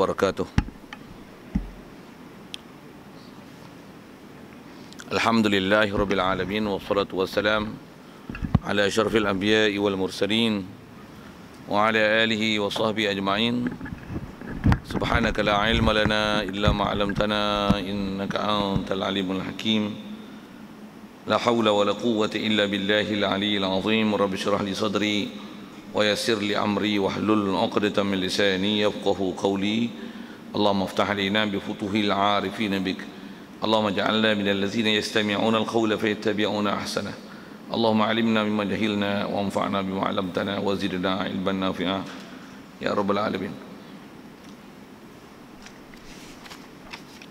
wabarakatuh. Alhamdulillahi rabbil alamin, wassalatu wassalam ala asyrafil anbiya'i wal mursalin wa ala alihi wa sahbihi ajma'in. Subhanaka la ilma lana illa ma 'allamtana innaka antal alimul hakim. La hawla wa la quwwata illa billahil aliyyil azim. Rabbi shrah li sadri wa yassir li amri wahlul 'uqdatam min lisani yafqahu qawli. Allahumma iftah alaina bi futuhil 'arifin bik. Allahumma ja'alna minal ladzina yastami'una al-qawla fayattabi'una ahsana. Allahumma 'allimna mimma jahilna wa anfa'na bima 'allamtana wa zidna 'ilman nafi'a ya rabbal alamin.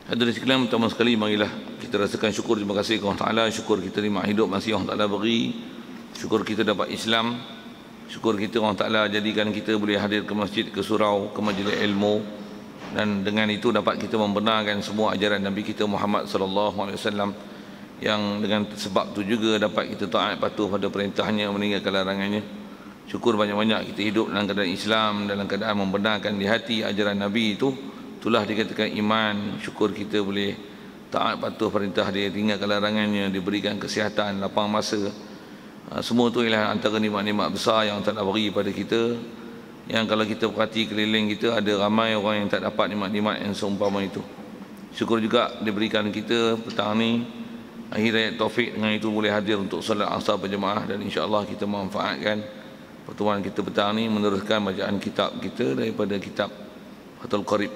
Hadirin sekalian, pertama sekali marilah kita rasakan syukur, terima kasih kepada Allah Taala. Syukur kita terima hidup masih Allah Taala beri. Syukur kita dapat Islam. Syukur kita Allah Taala jadikan kita boleh hadir ke masjid, ke surau, ke majlis ilmu, dan dengan itu dapat kita membenarkan semua ajaran Nabi kita Muhammad sallallahu alaihi wasallam, yang dengan sebab itu juga dapat kita taat patuh pada perintahnya, meninggalkan larangannya. Syukur banyak-banyak kita hidup dalam keadaan Islam, dalam keadaan membenarkan di hati ajaran Nabi itu, itulah dikatakan iman. Syukur kita boleh taat patuh perintah dia, tinggalkan larangannya, diberikan kesihatan, lapang masa. Semua itu ialah antara nikmat-nikmat besar yang Allah beri pada kita, yang kalau kita perhati keliling kita, ada ramai orang yang tak dapat nikmat-nikmat yang seumpama itu. Syukur juga diberikan kita petang ni akhir taufik, dengan itu boleh hadir untuk solat asar berjemaah, dan insya-Allah kita memanfaatkan pertemuan kita petang ni meneruskan bacaan kitab kita daripada kitab Fathul Qarib.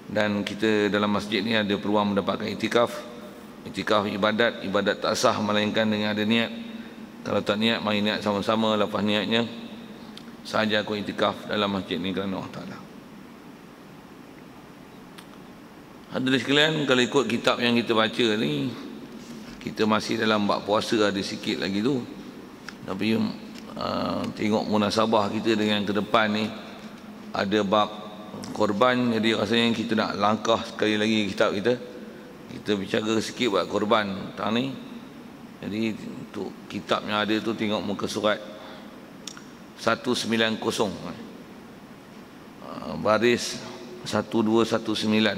Dan kita dalam masjid ni ada peluang mendapatkan itikaf. Itikaf ibadat tak sah melainkan dengan ada niat. Kalau tak niat, mari niat sama-sama, lepas niatnya saja aku itikaf dalam masjid ni kerana Allah Taala. Hadirin sekalian, kalau ikut kitab yang kita baca ni, kita masih dalam bab puasa, ada sikit lagi tu. Tapi tengok munasabah kita dengan ke depan ni, ada bab korban, jadi rasanya kita nak langkah sekali lagi kitab kita. Kita bicara sikit buat korban tahun ni. Jadi untuk kitab yang ada tu, tengok muka surat 190, baris 1219.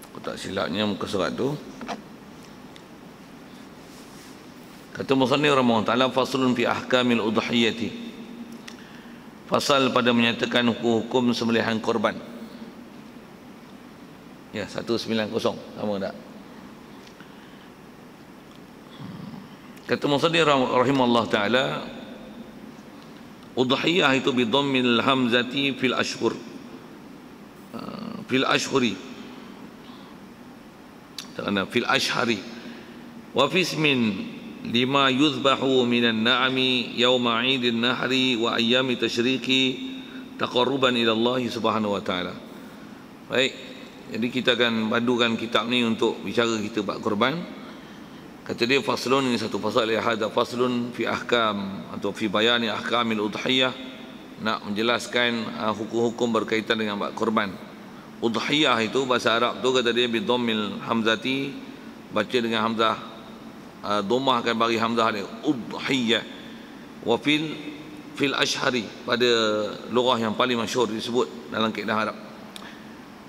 Aku tak silapnya muka surat tu. Kata musannif rahimahullah taala, faslun fi ahkamil udhiyati. Fasal pada menyatakan hukum-hukum sembelihan korban. Ya, 190 sama tak? Kata musannif rahimahullah taala, udhiyah itu bi dhammil hamzati fil ashhur, fil ashhuri, fil ashhari, wa fi ismin lima yuzbahu minan na'ami yawma 'idin nahri wa ayyami tashriqi taqarruban ila Allah subhanahu wa ta'ala. Baik, jadi kita akan padukan kitab ni untuk bicara kita bab korban. Kata dia, faslun, ini satu pasal, ya hadza faslun fi ahkam atau fi bayani ahkamil udhiyah, nak menjelaskan hukum-hukum berkaitan dengan bab korban. Udhiyah itu bahasa Arab tu kata dia bi dhammil hamzati, baca dengan hamzah dhammah, akan bagi hamzah dia udhiyah. Wa fil ashhari, pada lugah yang paling masyhur disebut dalam kaedah Arab.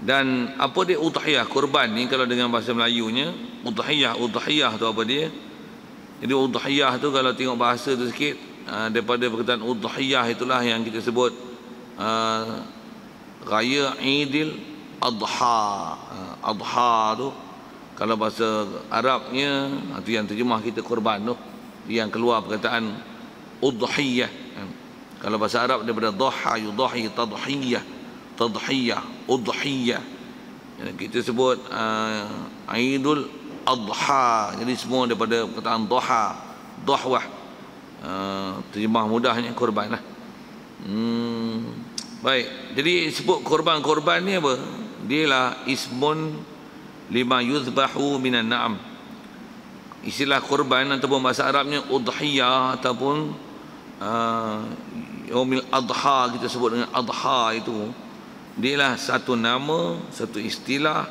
Dan apa dia udhiyah, korban ni kalau dengan bahasa Melayunya udhiyah tu apa dia? Jadi udhiyah tu kalau tengok bahasa tu sikit, daripada perkataan udhiyah itulah yang kita sebut raya Idul Adha. Adha tu kalau bahasa Arabnya itu yang terjemah kita korban tu, yang keluar perkataan udhiyah. Kalau bahasa Arab daripada dhaha yudahi, tadhiyah, udhiyah. Kita sebut Idul Adha. Jadi semua daripada perkataan dhaha, dhahwah. Terjemah mudahnya korban lah. Baik, jadi sebut korban-korban ni apa? Dia lah ismun lima yuzbahu minan na'am. Istilah korban ataupun bahasa Arabnya udhiyah ataupun yaumil adha, kita sebut dengan adha itu. Dia lah satu nama, satu istilah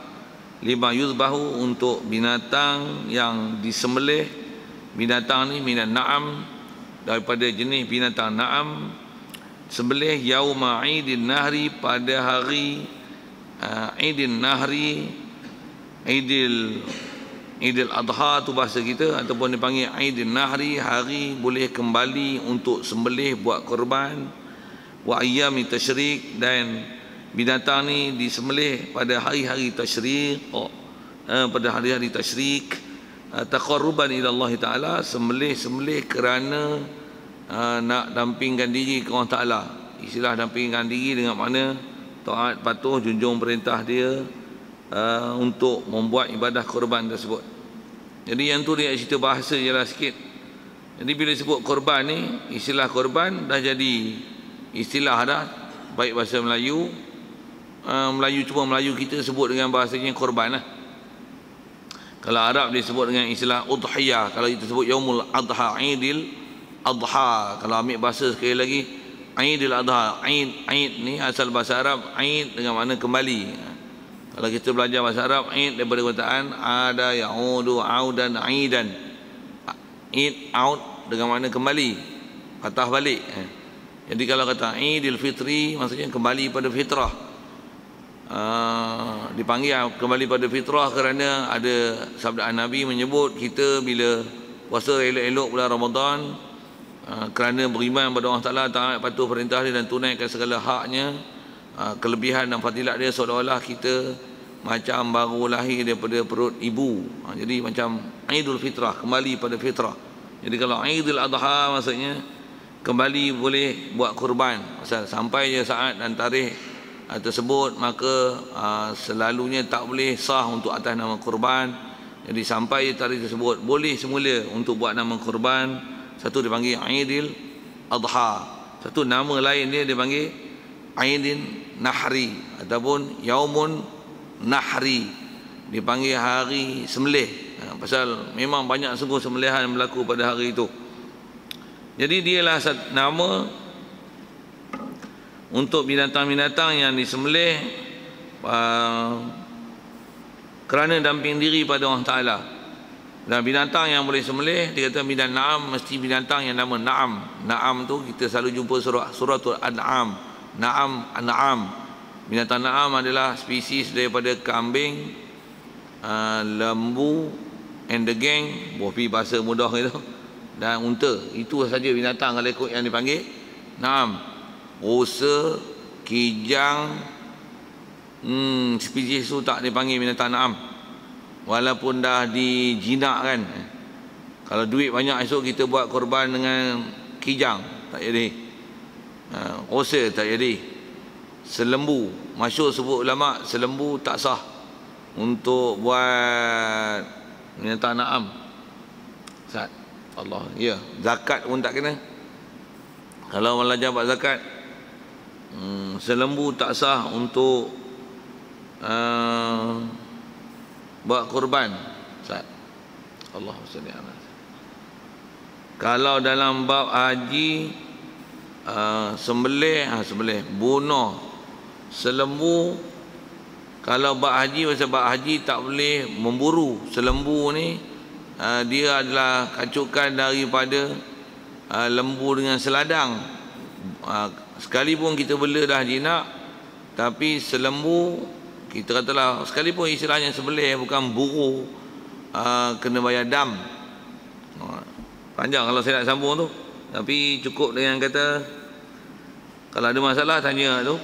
lima yuzbahu, untuk binatang yang disembelih. Binatang ni minan na'am, daripada jenis binatang. Na'am, sembelih yauma Aidin Nahri, pada hari Aidin Nahri, Idul Adha tu bahasa kita, ataupun dipanggil Aidin Nahri, hari boleh kembali untuk sembelih buat korban. Wa ayyami tasyrik, dan binatang ni disembelih pada hari-hari tasyrik, pada hari-hari tasyrik, taqarruban ila Allah Taala, sembelih kerana nak dampingkan diri ke Allah Taala. Istilah dampingkan diri dengan makna taat patuh junjung perintah dia untuk membuat ibadah korban tersebut. Jadi yang tu dia cerita bahasa je lah sikit. Jadi bila sebut korban ni, istilah korban dah jadi istilah dah, baik bahasa Melayu, cuma Melayu kita sebut dengan bahasanya korban lah. Kalau Arab dia sebut dengan istilah udhiyah, kalau kita sebut yaumul adha, Aidil Adha. Kalau ambil bahasa sekali lagi, Aidil Adha, Aid ni asal bahasa Arab, Aid dengan makna kembali. Kalau kita belajar bahasa Arab, Aid daripada kataan ada, ya'udu, audan, aidan. Aid, out dengan makna kembali, patah balik. Jadi kalau kata Aidil Fitri, maksudnya kembali pada fitrah. Dipanggil kembali pada fitrah kerana ada sabda Nabi menyebut kita bila puasa elok-elok bulan Ramadan, kerana beriman kepada Allah Ta'ala, taat patuh perintah dia dan tunaikan segala haknya, kelebihan dan fadilat dia seolah-olah kita macam baru lahir daripada perut ibu. Jadi macam Aidul Fitrah, kembali pada fitrah. Jadi kalau Aidul Adha maksudnya kembali boleh buat kurban. Sampai je saat dan tarikh tersebut, maka selalunya tak boleh sah untuk atas nama kurban. Jadi sampai je tarikh tersebut boleh semula untuk buat nama kurban. Satu dipanggil Aidil Adha, satu nama lain dia dipanggil Aidin Nahri ataupun Yaumun Nahri, dipanggil hari sembelih. Pasal memang banyak sungguh sembelihan berlaku pada hari itu. Jadi dialah nama untuk binatang-binatang yang disembelih kerana damping diri pada Allah Ta'ala. Dan binatang yang boleh sembelih, dia kata binatang na'am, mesti binatang yang nama na'am. Na'am tu kita selalu jumpa suratul An'am. Na'am. Binatang na'am adalah spesies daripada kambing, lembu, and the gang, bopi bahasa mudah itu, dan unta. Itu saja binatang kalau ikut yang dipanggil na'am. Rusa, kijang, spesies tu tak dipanggil binatang na'am, walaupun dah dijinakkan. Kalau duit banyak esok kita buat korban dengan kijang, tak jadi. Rusa tak jadi. Selembu, masyhur sebut ulama, selembu tak sah untuk buat binatang na'am. Ustaz, Allah, ya, zakat pun tak kena. Kalau belajar buat zakat, selembu tak sah untuk buat korban. Ustaz, Allah SWT. Kalau dalam bab haji, sembelih bunuh selembu. Kalau bab haji, pasal bab haji tak boleh memburu selembu ni. Dia adalah kacukan daripada lembu dengan seladang. Sekalipun kita bela dah jinak, tapi selembu kita katalah, sekalipun istilahnya sembelih bukan buru, kena bayar dam. Panjang kalau saya nak sambung tu, tapi cukup dengan kata kalau ada masalah tanya tu.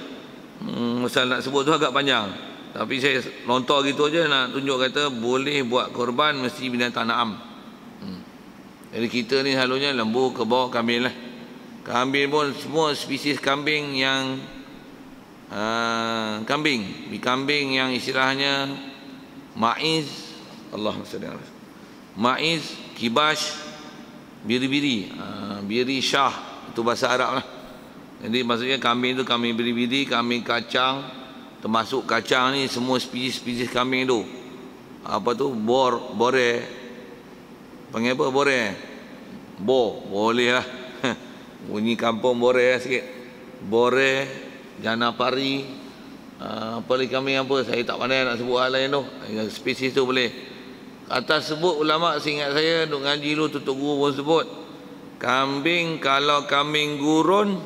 Masalah nak sebut tu agak panjang, tapi saya lontar gitu aja nak tunjuk kata boleh buat korban mesti binatang na'am. Jadi kita ni selalunya lembu, kebau, kambing lah. Kambing pun semua spesies kambing yang kambing yang istilahnya maiz, Allah SWT, maiz, kibash, biri-biri, biri syah, itu bahasa Arab lah. Jadi maksudnya kambing tu kambing biri-biri, kambing kacang, termasuk kacang ni semua spesies kambing tu. Apa tu? Bore. Panggil apa? Boleh lah. Bunyi kampung bore lah sikit. Bore, janapari, apa lagi kambing apa? Saya tak pandai nak sebut hal lain tu. Spesies tu boleh. Atas sebut ulama, seingat saya duk ngaji dulu, tutup guru pun sebut Kambing, kalau kambing gurun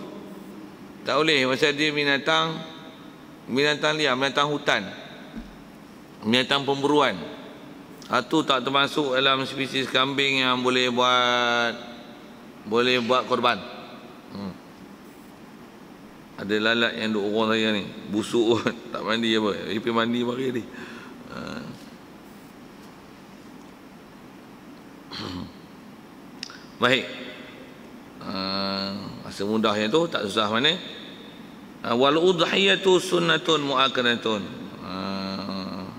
tak boleh, pasal dia binatang liar, binatang hutan, binatang pemburuan. Itu tak termasuk dalam spesies kambing yang boleh buat korban. Ada lalat yang duk orang saya ni, busuk tak mandi apa, pergi mandi mari ni. Baik. Masa mudahnya tu tak susah mana. Wal udhiyatu sunnatun muakkadatun.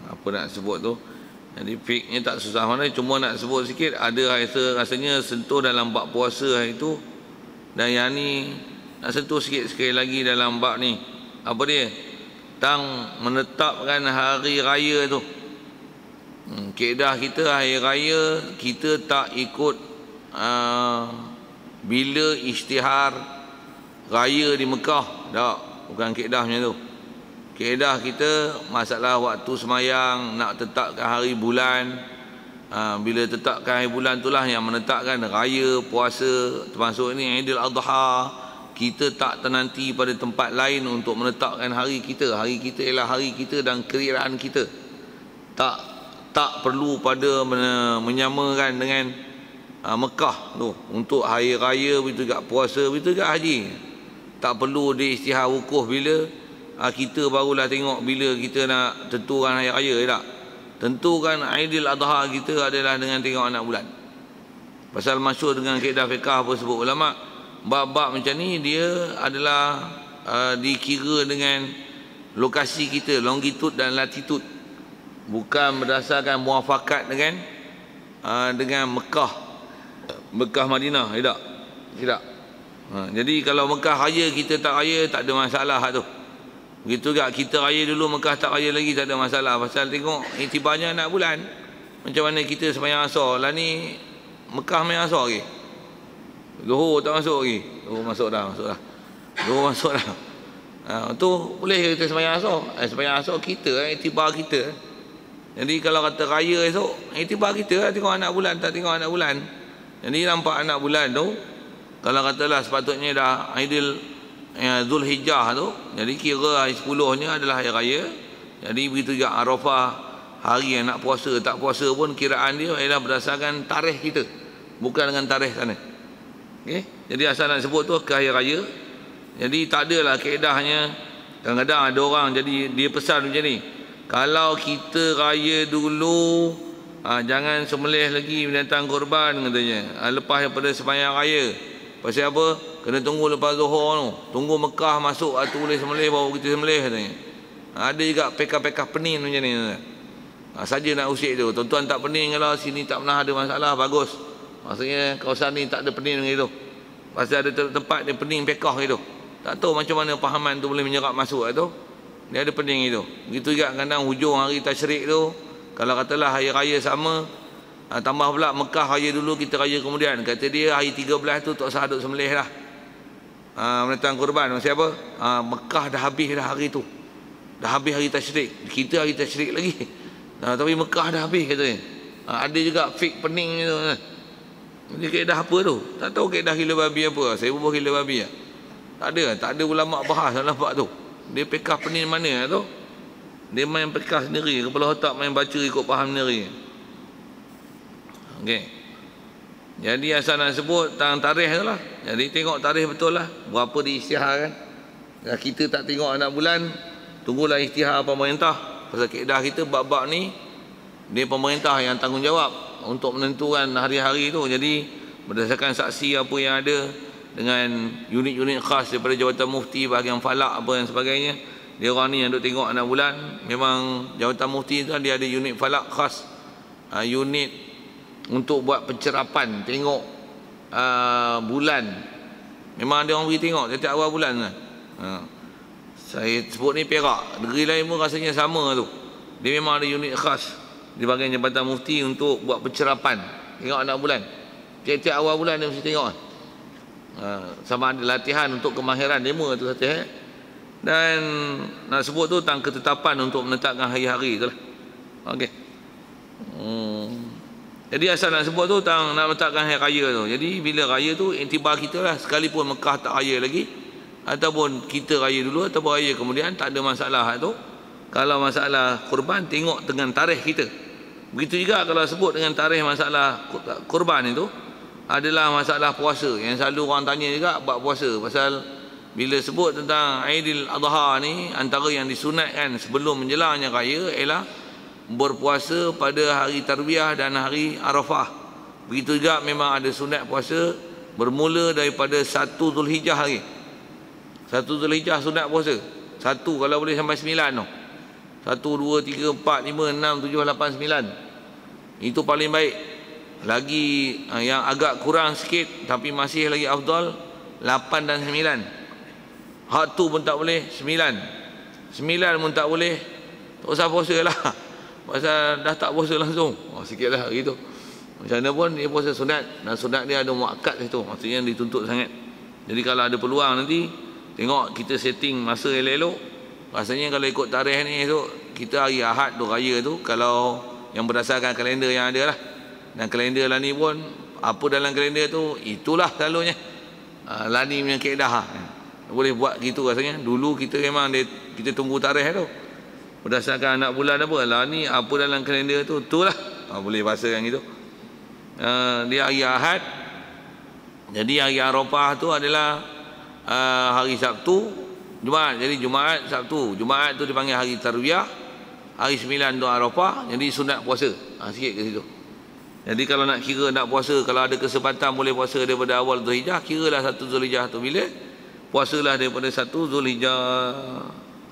Apa nak sebut tu? Jadi fiknya tak susah mana, cuma nak sebut sikit. Ada rasanya sentuh dalam bab puasa hari tu, dan yang ni nak sentuh sikit sekali lagi dalam bab ni. Apa dia? Tang menetapkan hari raya tu. Kaedah kita hari raya kita tak ikut bila isytihar raya di Mekah. Tak, bukan kaedah macam tu. Kaedah kita masalah waktu semayang, nak tetapkan hari bulan. Bila tetapkan hari bulan itulah yang menetapkan raya puasa, termasuk ini Aidil Adha. Kita tak ternanti pada tempat lain untuk menetapkan hari kita. Hari kita ialah hari kita dan kekiraan kita. Tak perlu pada menyamakan dengan Mekah tu untuk hari raya, begitu juga puasa, begitu juga haji. Tak perlu diisytihar wukuf bila. Kita barulah tengok bila kita nak tentukan hari raya, tak? Tentukan Aidil Adha kita adalah dengan tengok anak bulan. Pasal masyhur dengan kaedah fiqh apa sebut ulama, bab-bab macam ni dia adalah dikira dengan lokasi kita, longitud dan latitud, bukan berdasarkan muafakat dengan Mekah Madinah, tidak. Jadi kalau Mekah raya kita tak raya, tak ada masalah tu. Begitu juga kita raya dulu, Mekah tak raya lagi, tak ada masalah. Pasal tengok iktibarnya anak bulan. Macam mana kita sembahyang asar lah ni, Mekah main asar lagi, Zuhur tak masuk lagi. Zuhur masuk dah. Zuhur masuk dah. Tu boleh kita sembahyang asar. Sembahyang asar kita, iktibar kita. Jadi kalau kata raya esok, iktibar kita tengok anak bulan, tak tengok anak bulan. Jadi nampak anak bulan tu, kalau katalah sepatutnya dah Aidil Zulhijjah tu, jadi kira hari 10-nya adalah hari raya. Jadi begitu juga Arafah, hari yang nak puasa tak puasa pun kiraan dia ialah berdasarkan tarikh kita, bukan dengan tarikh sana. Okey, jadi asal nak sebut tu ke hari raya. Jadi tak adalah kaedahnya. Kadang-kadang ada orang jadi dia pesan macam ni, kalau kita raya dulu, jangan sembelih lagi binatang korban katanya, lepas daripada sembahyang raya. Pasal apa? Kena tunggu lepas Zuhur tu, tunggu Mekah masuk tu boleh sembelih, baru kita sembelih katanya. Ada juga pekah-pekah pening macam ni. Saja nak usik tu. Tuan-tuan tak pening, kalau sini tak pernah ada masalah, bagus. Maksudnya kawasan ni tak ada pening gitu. Pasal ada tempat dia pening pekah gitu. Tak tahu macam mana pahaman tu boleh menyerap masuk tu. Dia ada pening itu. Begitu juga kadang hujung hari tasyrik tu, kalau katalah hari raya sama, tambah pula Mekah raya dulu, kita raya kemudian. Kata dia hari 13 tu tak usah duk sembelih dah, menentang korban. Maksud apa? Mekah dah habis dah hari tu, dah habis hari tasyrik. Kita hari tasyrik lagi, tapi Mekah dah habis katanya. Ada juga fake pening tu. Jadi kaedah apa tu? Tak tahu kaedah gila babi apa. Saya bubuh gila babi lah. Tak ada ulama bahas dalam bab tu. Dia pekah pening mana tu? Dia main pekah sendiri, kepala otak main baca ikut faham sendiri. Okey. Jadi asal nak sebut tentang tarikh tu lah. Jadi tengok tarikh betul lah, berapa diisytiharkan. Kalau kita tak tengok anak bulan, tunggulah isytihar pemerintah. Pasal kaedah kita bab-bab ni, dia pemerintah yang tanggungjawab untuk menentukan hari-hari tu. Jadi berdasarkan saksi apa yang ada, dengan unit-unit khas daripada Jabatan Mufti bahagian falak apa dan sebagainya. Dia orang ni yang duk tengok anak bulan. Memang Jabatan Mufti tu dia ada unit falak khas, unit untuk buat pencerapan, tengok bulan. Memang ada orang pergi tengok setiap awal bulan kan. Saya sebut ni Perak, negeri lain pun rasanya sama tu. Dia memang ada unit khas di bahagian Jabatan Mufti untuk buat pencerapan, tengok anak bulan. Tiap-tiap awal bulan dia mesti tengok. Sama ada latihan untuk kemahiran demo tu satu. Dan nak sebut tu tentang ketetapan untuk menetapkan hari-hari tu lah. Okey. Jadi asal nak sebut tu nak letakkan hari raya tu. Jadi bila raya tu iktibar kita lah, sekalipun Mekah tak raya lagi ataupun kita raya dulu ataupun raya kemudian, tak ada masalah tu. Kalau masalah kurban, tengok dengan tarikh kita. Begitu juga kalau sebut dengan tarikh masalah kurban itu adalah masalah puasa. Yang selalu orang tanya juga bab puasa, pasal bila sebut tentang Aidil Adha ni, antara yang disunatkan sebelum menjelangnya raya ialah berpuasa pada hari Tarwiyah dan hari Arafah. Begitu juga memang ada sunat puasa bermula daripada 1 Zulhijjah hari. 1 Zulhijjah sunat puasa. 1 kalau boleh sampai 9 tu. 1, 2, 3, 4, 5, 6, 7, 8, 9. Itu paling baik. Lagi yang agak kurang sikit tapi masih lagi afdal 8 dan 9. Hak tu pun tak boleh 9. 9 pun tak boleh. Tak usah puasa lah. Pasal dah tak puasa langsung. Sikit lah gitu. Macam mana pun dia puasa sunat, dan sunat dia ada muakkad situ. Maksudnya dituntut sangat. Jadi kalau ada peluang nanti, tengok kita setting masa elok-elok. Rasanya kalau ikut tarikh ni tu, kita hari Ahad tu raya tu, kalau yang berdasarkan kalender yang ada lah. Dan kalender lah ni pun, apa dalam kalender tu, itulah selalunya. Lani punya kaedah. Boleh buat gitu rasanya. Dulu kita memang kita tunggu tarikh tu. Berdasarkan anak bulan apa lah ni, apa dalam kalender tu, itulah boleh bahasa yang itu. Dia hari Ahad. Jadi hari Arafah tu adalah hari Sabtu, Jumaat. Jadi Jumaat, Sabtu, Jumaat tu dipanggil hari Tarwiyah. Hari 9 tu Arafah. Jadi sunat puasa. Sikit ke situ. Jadi kalau nak kira nak puasa, kalau ada kesempatan boleh puasa daripada awal Zulhijjah, kiralah 1 Zulhijjah tu bila, puasalah daripada 1 Zulhijjah.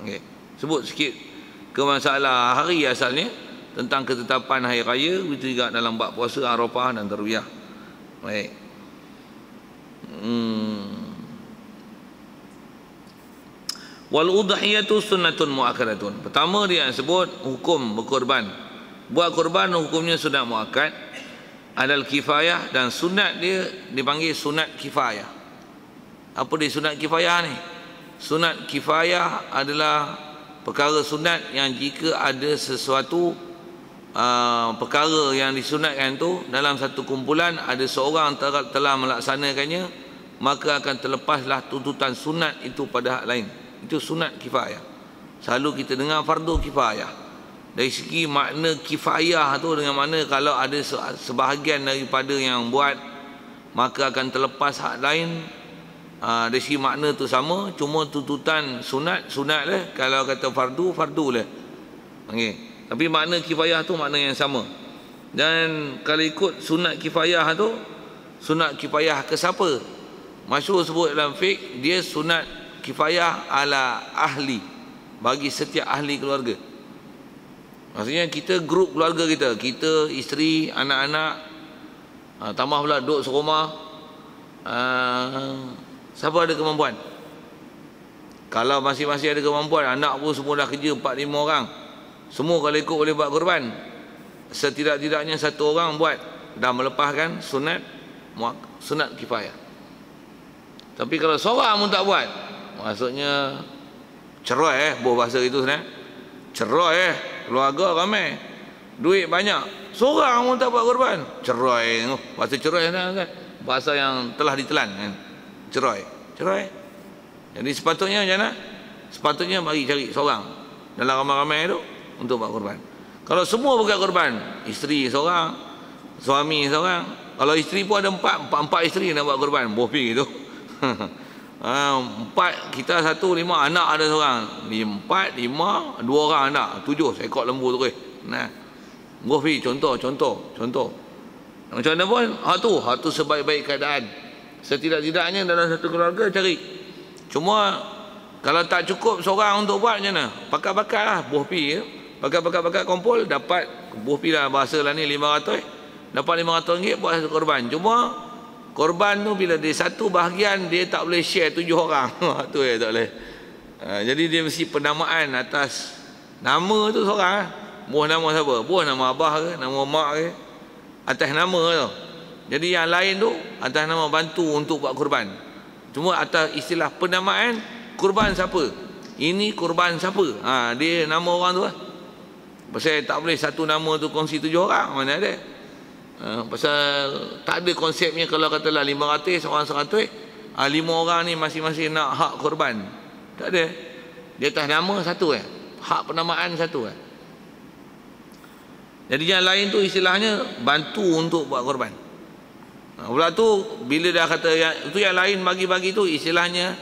Okay. Sebut sikit ke masalah hari asalnya tentang ketetapan hari raya, begitu juga dalam bab puasa Arafah dan Tarwiyah. Baik. Wal udhiyatu sunnatun muakkadatun. Pertama dia sebut hukum berkorban. Buat korban hukumnya sunat muakkad, adal kifayah, dan sunat dia dipanggil sunat kifayah. Apa dia sunat kifayah ni? Sunat kifayah adalah perkara sunat yang jika ada sesuatu perkara yang disunatkan tu dalam satu kumpulan, ada seorang telah melaksanakannya, maka akan terlepaslah tuntutan sunat itu pada hak lain. Itu sunat kifayah. Selalu kita dengar fardu kifayah. Dari segi makna kifayah tu, dengan mana kalau ada sebahagian daripada yang buat, maka akan terlepas hak lain. Dari segi makna tu sama, cuma tuntutan sunat lah. Kalau kata fardu lah. Okay. Tapi makna kifayah tu makna yang sama. Dan kalau ikut sunat kifayah tu, sunat kifayah ke siapa? Masyhur sebut dalam fiqh, dia sunat kifayah ala ahli, bagi setiap ahli keluarga. Maksudnya kita grup keluarga kita isteri, anak-anak, tambah pula duduk serumah, siapa ada kemampuan? Kalau masing-masing ada kemampuan, anak pun semua dah kerja 4-5 orang, semua kalau ikut boleh buat korban. Setidak-tidaknya satu orang buat, dah melepaskan sunat kifayah. Tapi kalau seorang pun tak buat, maksudnya cerai bahasa itu sebenarnya. Cerai keluarga ramai, duit banyak, seorang pun tak buat korban, cerai. Bahasa cerai kan, bahasa yang telah ditelan kan. Cerai. Jadi sepatutnya macam mana? Sepatutnya bagi cari seorang dalam ramai-ramai tu untuk buat korban. Kalau semua bukan korban, isteri seorang, suami seorang. Kalau isteri pun ada empat isteri nak buat korban, boh pergi tu. 4, kita 1, 5, anak ada seorang. 4, 5, 2 orang anak, 7 seekor lembu tu ke. Nah. Boh pergi contoh. Macam mana pun, hak tu sebaik-baik keadaan. Setidak-tidaknya dalam satu keluarga cari. Cuma kalau tak cukup seorang untuk buat macam mana? Pakat-pakat lah, boh pergi ya. Pakat kumpul, dapat boh pergi lah, bahasa lah ni 500, dapat RM500 buat satu korban. Cuma korban tu bila dia satu bahagian, dia tak boleh share 7 orang. Tu ya, tak boleh. Jadi dia mesti penamaan atas nama tu seorang. Buah nama siapa? Buah nama abah ke, nama mak ke, atas nama tu. Jadi yang lain tu atas nama bantu untuk buat korban. Cuma atas istilah penamaan, korban siapa? Ini korban siapa? Dia nama orang tu lah. Pasal tak boleh satu nama tu kongsi 7 orang, mana ada. Pasal tak ada konsepnya kalau katalah 500 orang 100, 5 orang ni masing-masing nak hak korban. Tak ada. Di atas nama satu hak penamaan satu Jadi yang lain tu istilahnya bantu untuk buat korban. Pula tu bila dah kata yang lain bagi-bagi tu istilahnya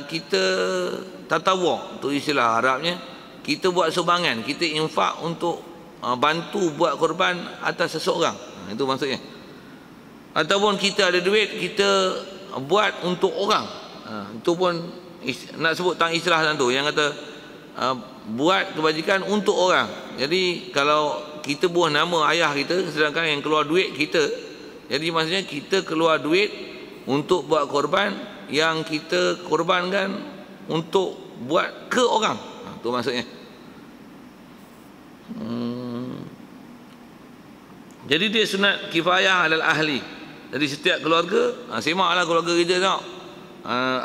kita tatawuk tu istilah Arabnya, kita buat sumbangan, kita infak untuk bantu buat korban atas seseorang. Itu maksudnya. Ataupun kita ada duit, kita buat untuk orang. Itu pun nak sebut tentang istilah tu yang kata buat kebajikan untuk orang. Jadi kalau kita buah nama ayah kita, sedangkan yang keluar duit kita, jadi maksudnya kita keluar duit untuk buat korban yang kita korbankan untuk buat ke orang. Itu maksudnya. Jadi dia sunat kifayah alal ahli. Jadi setiap keluarga, semaklah keluarga kita tengok,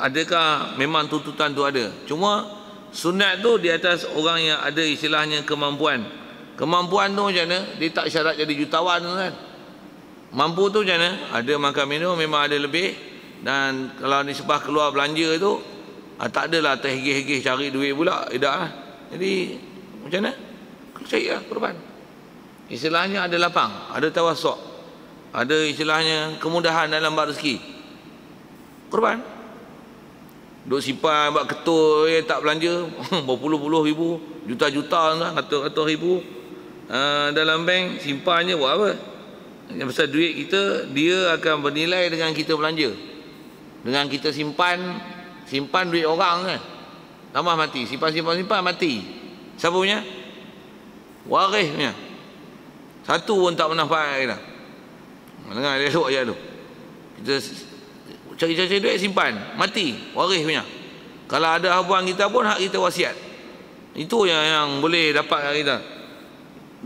adakah memang tuntutan tu ada. Cuma sunat tu di atas orang yang ada istilahnya kemampuan. Kemampuan tu macam mana? Dia tak syarat jadi jutawan kan. Mampu tu macam mana? Ada makan minum memang ada lebih. Dan kalau nisbah keluar belanja tu tak adalah terhegih-hegih cari duit pula. Tidak lah. Jadi macam mana? Cari lah korban. Istilahnya ada lapang, ada tawasuk, ada istilahnya kemudahan dalam bab rezeki. Korban. Duk simpan buat ketul tak belanja berpuluh-puluh ribu, juta-juta kan, ratus-ratus ribu dalam bank, simpannya buat apa? Yang besar duit kita, dia akan bernilai dengan kita belanja. Dengan kita simpan duit orang kan. Tambah mati, simpan mati. Siapa punya? Waris punya. Satu pun tak pernah pakai dah. Dengar dia elok ayat tu. Kita cari-cari duit simpan, mati, waris punya. Kalau ada habuan kita pun hak kita wasiat. Itu yang boleh dapat kat kita.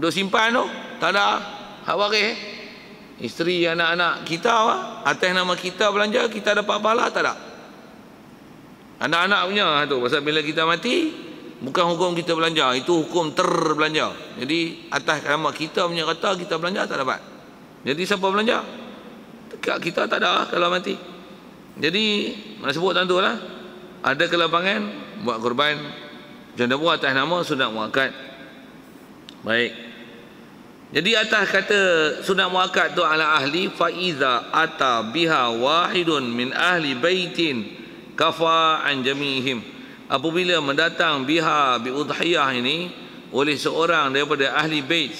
Duk simpan tu tak ada hak waris. Isteri, anak-anak kita atas nama kita belanja, kita dapat pahala tak ada. Anak-anak punya tu, pasal bila kita mati bukan hukum kita belanja, itu hukum terbelanja. Jadi atas nama kita punya kata kita belanja tak dapat. Jadi siapa belanja? Dekat kita tak ada kalau mati. Jadi mana sebut tentu lah, ada kelapangan buat korban, jangan buat atas nama sunat muakkad. Baik. Jadi atas kata sunat muakkad tu ala ahli, fa iza ata biha wahidun min ahli baitin kafa an jami'ihim. Apabila mendatang biha bi udhiyah ini oleh seorang daripada ahli bait.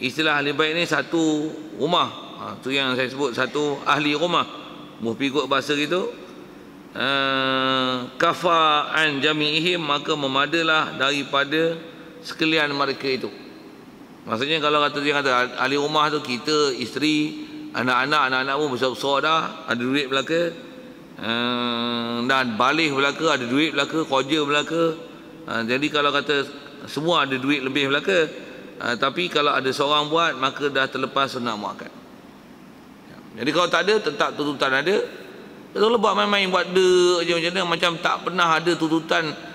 Istilah ahli bait ni satu rumah. Tu yang saya sebut satu ahli rumah. Mengikut bahasa gitu. Kafa an jami'ihim, maka memadalah daripada sekalian mereka itu. Maksudnya kalau dia kata ahli rumah tu kita, isteri, anak-anak pun besar-besar dah, ada duit belaka, dan balik belaka, ada duit belaka, kerja belaka. Jadi kalau kata semua ada duit lebih belaka, tapi kalau ada seorang buat maka dah terlepas sunat muakkad. Jadi kalau tak ada, tetap tuntutan ada. Kalau buat main-main, buat je macam mana, macam tak pernah ada tuntutan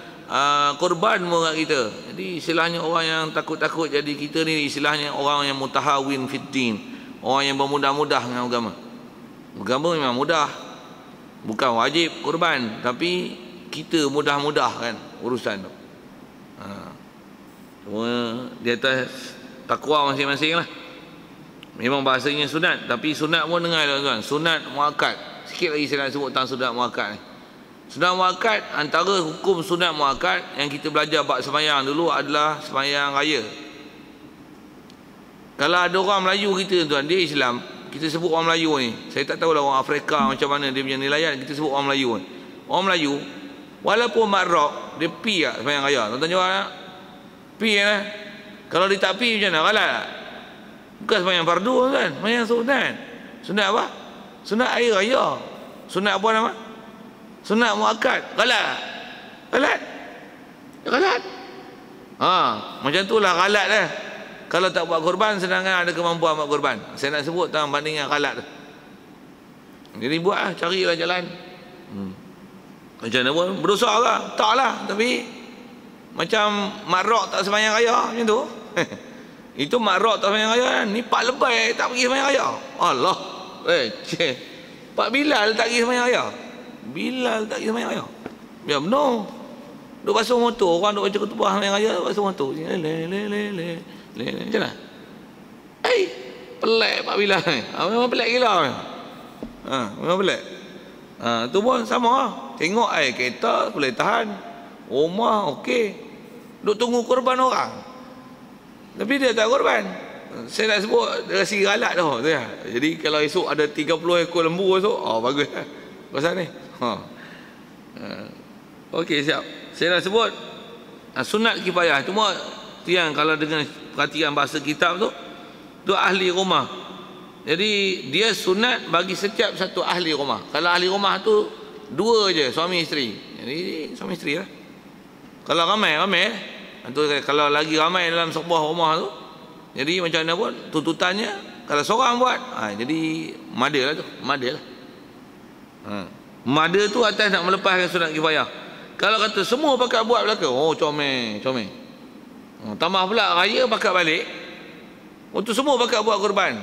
korban pun kat kita. Jadi istilahnya orang yang takut-takut, jadi kita ni istilahnya orang yang mutahawin fiddin, orang yang bermudah-mudah dengan agama. Agama memang mudah, bukan wajib korban, tapi kita mudah-mudah kan urusan tu. Cuma di atas takwa masing-masing lah. Memang bahasanya sunat, tapi sunat pun dengar tuan-tuan, sunat muakkad. Sikit lagi saya nak sebut tentang sunat muakkad ni. Sunat muakkad, antara hukum sunat muakkad yang kita belajar bab sembahyang dulu adalah sembahyang raya. Kalau ada orang Melayu kita tuan, dia Islam, kita sebut orang Melayu ni. Saya tak tahulah orang Afrika macam mana dia punya nilaian, kita sebut orang Melayu ni. Orang Melayu walaupun makrok, dia pi tak sembahyang raya. Tuan-tuan jawab tak? Pi lah. Kalau dia tak pi macam mana? Kalah. Bukan sembahyang fardu kan, sembahyang sunat. Sunat apa? Sunat air raya. Sunat apa nama? Sunat muakkad. Galat. Macam itulah galat dah. Kalau tak buat korban, sedangkan ada kemampuan buat korban. Saya nak sebut tentang bandingan galat tu. Jadi buatlah, carilah jalan. Macam mana pun berdosa lah. Tak lah, tapi macam makrok tak sembahyang raya macam tu. Itu mak rok tak sembahyang raya kan. Ni Pak Lebay tak pergi sembahyang raya. Allah. Pak Bilal tak pergi sembahyang raya. Bilal tak pergi sembahyang raya. Ya benar. Duk basuh motor, orang duk baca khutbah sembahyang raya, basuh motor. Macam mana? Pelik Pak Bilal ni. Memang pelik gila. Memang pelik. Tu pun sama lah. Tengok air kereta boleh tahan. Rumah okey. Duk tunggu korban orang. Tapi dia tak korban. Saya nak sebut dia rasa galak dah. Jadi kalau esok ada 30 ekor lembu esok, bagus lah. Pasal ni. Okey, siap. Saya nak sebut sunat kifayah. Cuma tu yang kalau dengan perhatian bahasa kitab tu ahli rumah. Jadi dia sunat bagi setiap satu ahli rumah. Kalau ahli rumah tu dua je, suami isteri. Jadi suami isteri lah. Kalau ramai tu, kalau lagi ramai dalam sebuah rumah tu, jadi macam mana pun tuntutannya kalau seorang buat, jadi mada lah tu, mada lah. Mada tu atas nak melepaskan sunat kifayah. Kalau kata semua pakat buat belaka, comel. Tambah pula raya pakat balik. Untuk semua pakat buat korban.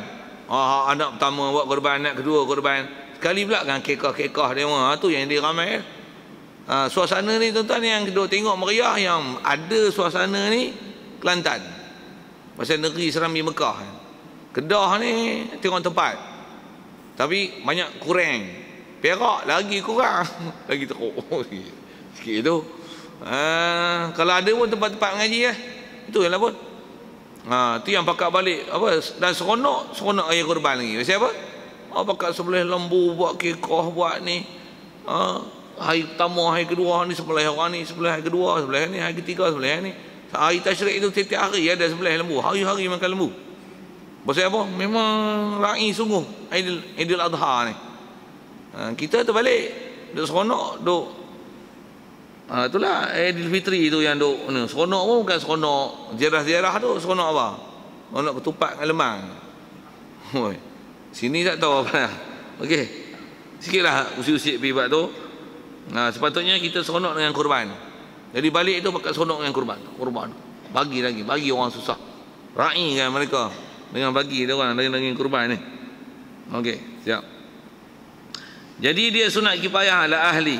Anak pertama buat korban, anak kedua korban. Sekali pula kan kekah dia. Tu yang dia ramai. Suasana ni tuan-tuan yang kita tengok meriah, yang ada suasana ni Kelantan. Pasal negeri Serambi Mekah. Kedah ni tengok tempat. Tapi banyak kurang. Perak lagi kurang. Lagi teruk sikit tu. Kalau ada pun tempat-tempat mengaji itu yang lah pun. Tu yang pakat balik apa, dan seronok raya korban lagi. Pasal apa? Pakat sebelah lembu, buat kekah, buat ni. Hari pertama, hari kedua ni sebelah orang ni, sebelah hari kedua, sebelah ni, hari ketiga sebelah ni. Hari tasyrik itu setiap hari ada sebelah lembu. Hari-hari makan lembu. Pasal apa? Memang ra'i sungguh Aidil Adha ni. Kita terbalik. Duk seronok, duk itulah Aidil Fitri tu yang duk seronok pun bukan seronok ziarah-ziarah tu, seronok apa? Seronok ketupat dengan lemang. Sini tak tahu apa. Okey. Sikitlah usik-usik pergi buat tu. Sepatutnya kita seronok dengan korban. Jadi balik tu pakai seronok dengan korban. Bagi orang susah. Ra'i kan mereka dengan bagi dia orang dengan korban ni. Okey, siap. Jadi dia sunat kifayah ala ahli.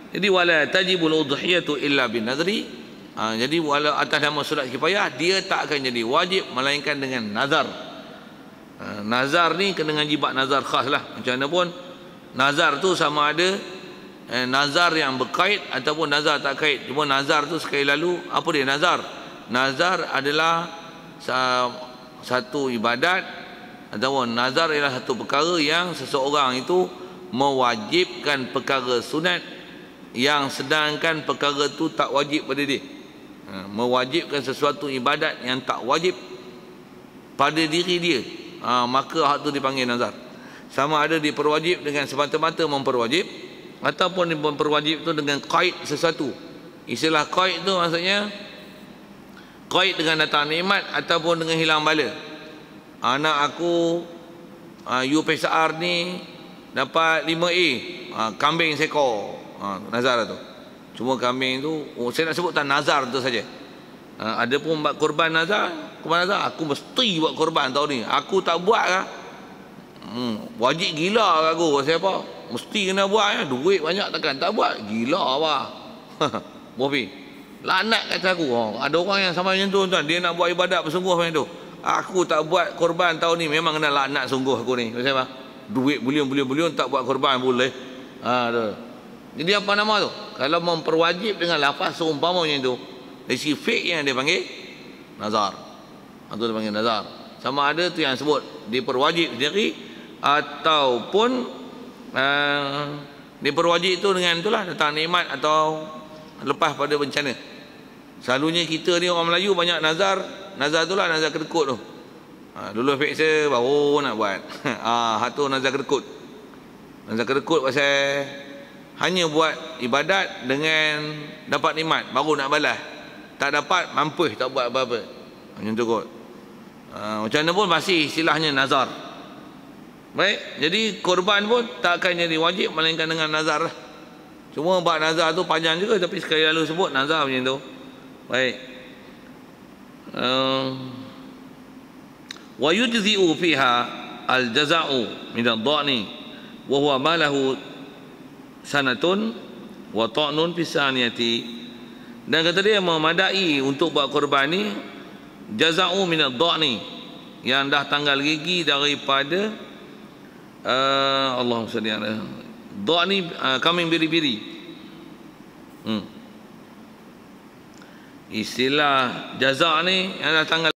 Jadi wala tajibul udhiyatu illa bin nadri. Jadi wala atas nama sunat kifayah dia tak akan jadi wajib melainkan dengan nazar. Nazar ni kena dengan jibat nazar khas lah. Macam mana pun nazar tu sama ada nazar yang berkait ataupun nazar tak kait. Cuma nazar tu sekali lalu apa dia nazar? Nazar adalah satu ibadat ataupun nazar ialah satu perkara yang seseorang itu mewajibkan perkara sunat yang sedangkan perkara itu tak wajib pada dia. Mewajibkan sesuatu ibadat yang tak wajib pada diri dia, maka hak itu dipanggil nazar. Sama ada diperwajib dengan semata-mata memperwajib ataupun memperwajib itu dengan qaid sesuatu. Istilah qaid itu maksudnya qaid dengan datang nikmat ataupun dengan hilang bala. Anak aku UPSR ni dapat 5A, kambing sekor, nazar tu. Cuma kambing tu saya nak sebut tak nazar tu saja. Ada pun buat korban nazar, aku mesti buat korban tahun ni. Aku tak buat kan, wajib gila kat aku. Pasal apa? Mesti kena buat ya. Duit banyak takkan tak buat. Gila apa? Bobi. Laknat kata aku. Ada orang yang sama macam tu tuan. Dia nak buat ibadat bersungguh macam tu. Aku tak buat korban tahun ni, memang kena laknat sungguh aku ni. Pasal apa? Duit bulion tak buat korban boleh. Jadi apa nama tu? Kalau memperwajib dengan lafaz seumpama macam tu, dari segi fiqh yang dia panggil nazar. Atau dia panggil nazar. Sama ada tu yang sebut diperwajib sendiri ataupun diperwajib itu dengan itulah datang nikmat atau lepas pada bencana. Selalunya kita ni orang Melayu banyak nazar itulah nazar kedekut tu. Dulu fiksa baru nak buat. Hatu nazar kedekut. Nazar kedekut pasal hanya buat ibadat dengan dapat nikmat baru nak balas. Tak dapat mampus tak buat apa-apa. Macam tu kot. Macam mana pun masih istilahnya nazar. Baik, jadi korban pun tak akan jadi wajib melainkan dengan nazar lah. Cuma bab nazar tu panjang juga, tapi sekali lalu sebut nazar macam tu. Baik. wa yujzi'u fiha al-jaza'u min ad-dha'ni wa huwa ma lahu sanatun wa ta'nun fi saniyati. Dan kata dia memadai untuk buat korban ni jaza'u min ad-dha'ni, yang dah tanggal gigi daripada Allahumma salli ala dha'ni, kambing biri-biri. Istilah jaza' ni yang dah tanggal